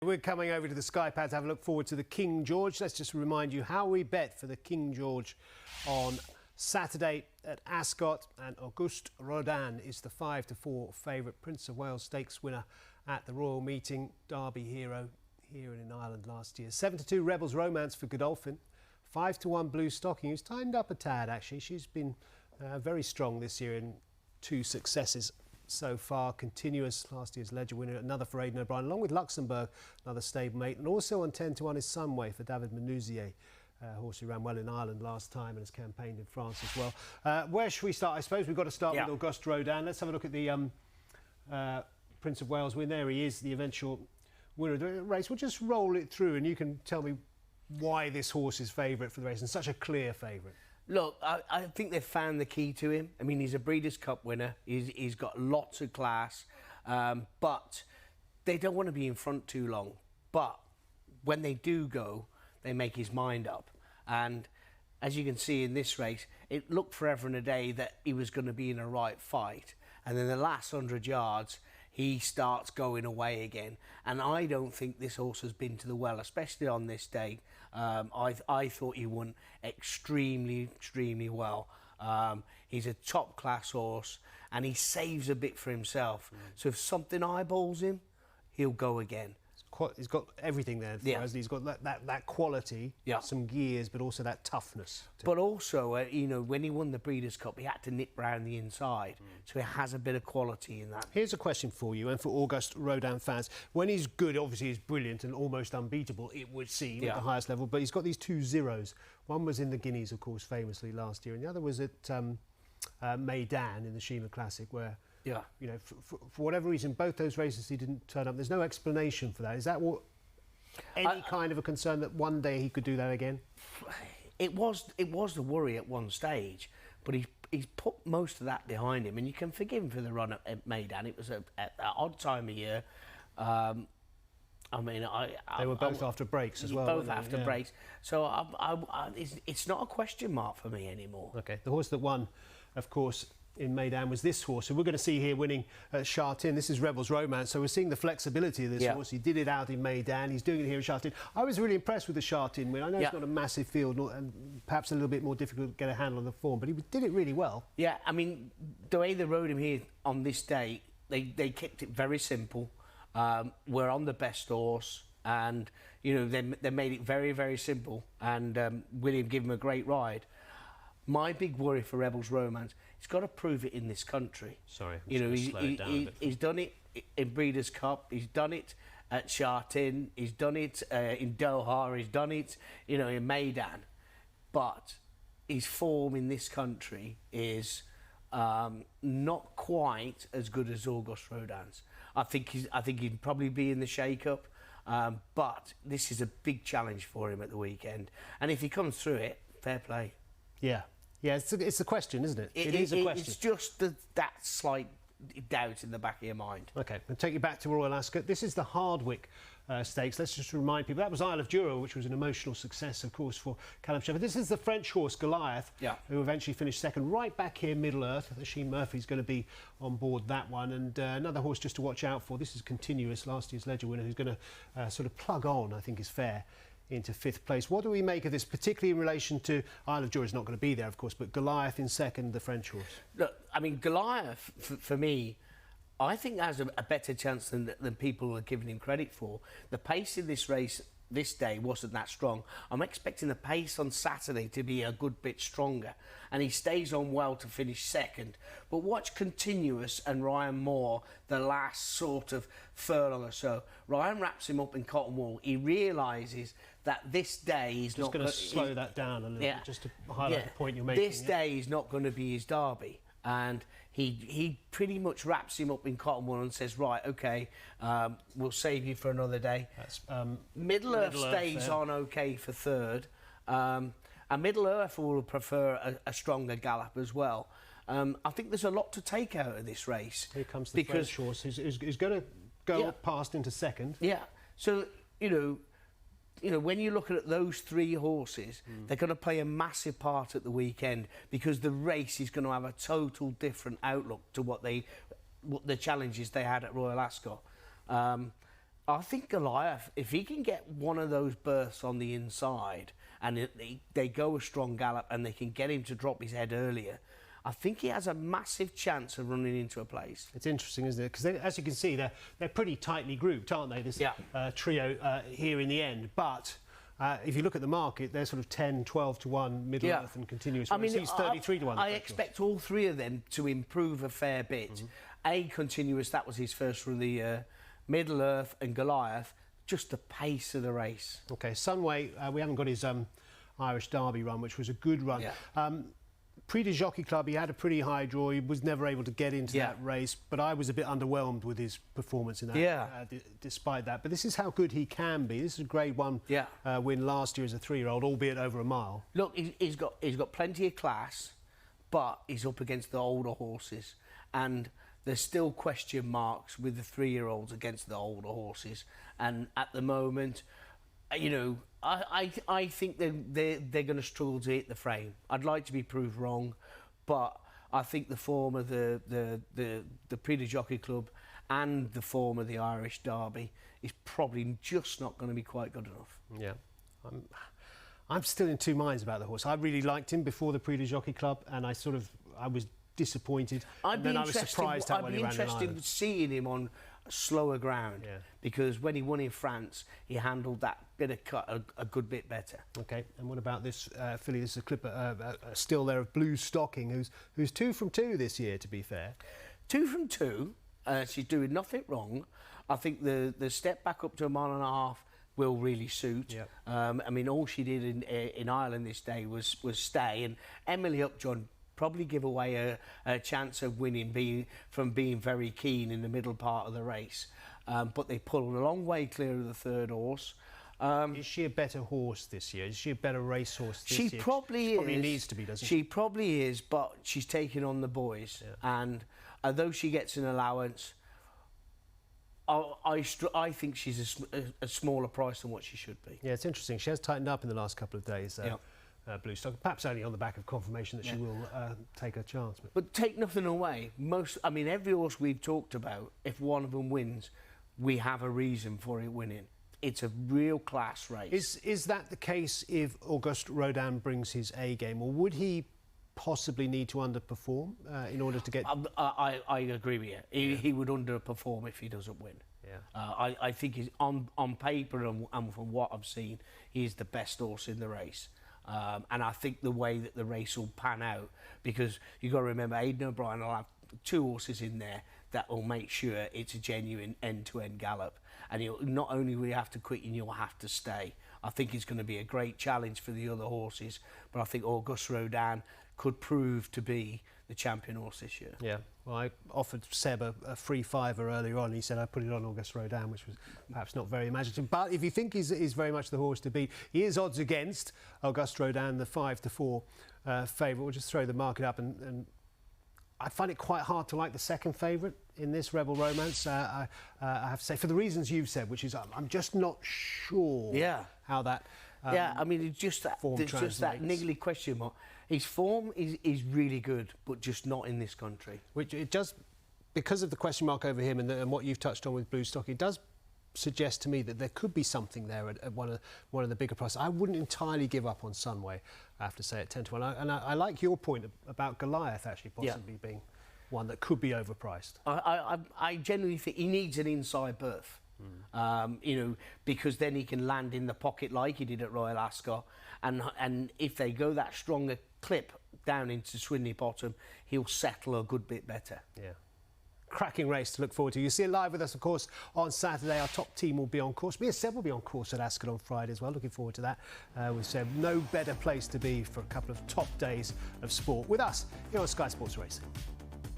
We're coming over to the Sky Pad to have a look forward to the King George. Let's just remind you how we bet for the King George on Saturday at Ascot. And Auguste Rodin is the 5-4 favourite. Prince of Wales Stakes winner at the Royal Meeting. Derby hero here in Ireland last year. 7-2 Rebels Romance for Godolphin. 5-1 Bluestocking, who's timed up a tad actually. She's been very strong this year in 2 successes so far. Continuous, last year's Ledger winner, another for Aidan O'Brien, along with Luxembourg, another stablemate. And also on 10-1 is Sunway for David Manouzier, horse who ran well in Ireland last time and has campaigned in France as well. Where should we start? I suppose we've got to start with Auguste Rodin. Let's have a look at the Prince of Wales win. There he is, the eventual winner of the race. We'll just roll it through and you can tell me why this horse is favourite for the race, and such a clear favourite. Look, I think they've found the key to him. I mean, he's a Breeders' Cup winner. He's got lots of class, but they don't want to be in front too long. But when they do go, they make his mind up. And as you can see in this race, it looked forever and a day that he was going to be in a right fight. And then the last 100 yards, he starts going away again. And I don't think this horse has been to the well, especially on this day. I thought he won extremely well. He's a top-class horse, and he saves a bit for himself. So if something eyeballs him, he'll go again. He's got everything there. He's got that quality, some gears, but also that toughness. But also, you know, when he won the Breeders' Cup, he had to nip round the inside. So he has a bit of quality in that. Here's a question for you and for Auguste Rodin fans. When he's good, obviously he's brilliant and almost unbeatable, it would seem, at the highest level. But he's got these 2 zeros. One was in the Guineas, of course, famously last year, and the other was at Meydan in the Shima Classic, where... you know, for whatever reason, both those races he didn't turn up. There's no explanation for that. Is that what any kind of a concern that one day he could do that again? It was the worry at one stage, but he's put most of that behind him, and you can forgive him for the run at Meydan. It was at an odd time of year. I mean, they were both after breaks as well. Both after breaks. So it's not a question mark for me anymore. Okay, the horse that won, of course, in Meydan was this horse, who we're going to see here winning at Chartin. This is Rebels Romance, so we're seeing the flexibility of this horse. He did it out in Meydan, he's doing it here in Chartin. I was really impressed with the Chartin win. I know it's not a massive field and perhaps a little bit more difficult to get a handle on the form, but he did it really well. Yeah, I mean, the way they rode him here on this day, they kept it very simple. We're on the best horse, and you know they made it very simple, and William gave him a great ride. My big worry for Rebels Romance, he's got to prove it in this country. Sorry, you know, he's done it in Breeders' Cup, he's done it at Chartin, he's done it in Doha, he's done it, you know, in Meydan. But his form in this country is not quite as good as Auguste Rodin's. I think he'd probably be in the shake-up, but this is a big challenge for him at the weekend. And if he comes through it, fair play. Yeah, it's a question, isn't it? It is a question. It's just that slight doubt in the back of your mind. OK, we'll take you back to Royal Ascot. This is the Hardwicke Stakes. Let's just remind people, that was Isle of Jura, which was an emotional success, of course, for Callum Shepherd. This is the French horse, Goliath, who eventually finished second. Right back here, Middle Earth. Sheen Murphy's going to be on board that one. And another horse just to watch out for. This is Continuous, last year's Ledger winner, who's going to sort of plug on, I think is fair, into 5th place. What do we make of this, particularly in relation to Isle of Jura? Is not going to be there, of course, but Goliath in second, the French horse. Look, I mean, Goliath, for me, I think has a better chance than people are giving him credit for. The pace in this race this day wasn't that strong. I'm expecting the pace on Saturday to be a good bit stronger, and he stays on well to finish second. But watch Continuous and Ryan Moore the last sort of furlong or so. Ryan wraps him up in cotton wool. He realises that this day is not going to slow that down a little bit, just to highlight the point you're making. This day is not going to be his derby, and he pretty much wraps him up in cotton wool and says, right, OK, we'll save you for another day. That's Middle Earth stays on OK for third, and Middle Earth will prefer a stronger gallop as well. I think there's a lot to take out of this race. Here comes the French horse, who's going to go past into second. Yeah, so, you know, when you look at those 3 horses, they're going to play a massive part at the weekend, because the race is going to have a total different outlook to what the challenges they had at Royal Ascot. I think Goliath, if he can get one of those berths on the inside and they go a strong gallop and they can get him to drop his head earlier, I think he has a massive chance of running into a place. It's interesting, isn't it? Because as you can see, they're pretty tightly grouped, aren't they? This trio here in the end. But if you look at the market, they're sort of 10, 12 to 1 Middle Earth and Continuous. I mean, he's 33 to 1. I expect all three of them to improve a fair bit. Continuous, that was his first for the Middle Earth, and Goliath, just the pace of the race. OK, Sunway, we haven't got his Irish Derby run, which was a good run. Yeah. Prix de Jockey Club, he had a pretty high draw. He was never able to get into that race, but I was a bit underwhelmed with his performance in that, despite that. But this is how good he can be. This is a Grade 1 win last year as a 3-year-old, albeit over a mile. Look, he's got plenty of class, but he's up against the older horses, and there's still question marks with the 3-year-olds against the older horses. And at the moment, you know, I think they're going to struggle to hit the frame. I'd like to be proved wrong, but I think the form of the Prix de Jockey Club and the form of the Irish Derby is probably just not going to be quite good enough. Yeah, I'm still in two minds about the horse. I really liked him before the Prix de Jockey Club, and I was disappointed. I was surprised I'd be interested in seeing him on slower ground, because when he won in France, he handled that bit of cut a good bit better. OK, and what about this filly? This is a clip still there of Bluestocking, who's 2 from 2 this year, to be fair. 2 from 2. She's doing nothing wrong. I think the step back up to 1.5 miles will really suit. I mean, all she did in Ireland this day was stay, and Emily Upjohn probably give away a chance of winning being very keen in the middle part of the race. But they pulled a long way clear of the third horse. Is she a better horse this year? Is she a better racehorse this year? She probably needs to be, doesn't she? She probably is, but she's taking on the Boyce. And although she gets an allowance, I think she's a smaller price than what she should be. Yeah, it's interesting. She has tightened up in the last couple of days. Bluestocking, perhaps only on the back of confirmation that she will take a chance. But take nothing away. Every horse we've talked about, if one of them wins, we have a reason for it winning. It's a real class race. Is that the case if Auguste Rodin brings his A game, or would he possibly need to underperform in order to get... I agree with you. He would underperform if he doesn't win. I think he's on paper and from what I've seen, he's the best horse in the race. And I think the way that the race will pan out, because you've got to remember, Aidan O'Brien will have 2 horses in there that will make sure it's a genuine end-to-end gallop. And not only will you have to quit, you'll have to stay. I think it's going to be a great challenge for the other horses, but I think Auguste Rodin could prove to be the champion horse this year. Yeah, well, I offered Seb a free fiver earlier on. He said I put it on Auguste Rodin, which was perhaps not very imaginative. But if you think he's very much the horse to beat, he is odds against Auguste Rodin, the 5 to 4 favourite. We'll just throw the market up, and I find it quite hard to like the second favourite in this Rebel Romance. I have to say, for the reasons you've said, which is I'm just not sure how that. I mean, it's just that niggly question mark. His form is really good, but just not in this country. Which it does, because of the question mark over him and what you've touched on with Bluestocking, it does suggest to me that there could be something there at one of the bigger prices. I wouldn't entirely give up on Sunway, I have to say, at 10 to 1. And I like your point about Goliath actually possibly being one that could be overpriced. I genuinely think he needs an inside berth. Because then he can land in the pocket like he did at Royal Ascot, and if they go that stronger clip down into Swinley Bottom, he'll settle a good bit better. Yeah. Cracking race to look forward to. You see it live with us, of course, on Saturday. Our top team will be on course. Me and Seb will be on course at Ascot on Friday as well. Looking forward to that. With Seb, no better place to be for a couple of top days of sport with us here on Sky Sports Racing.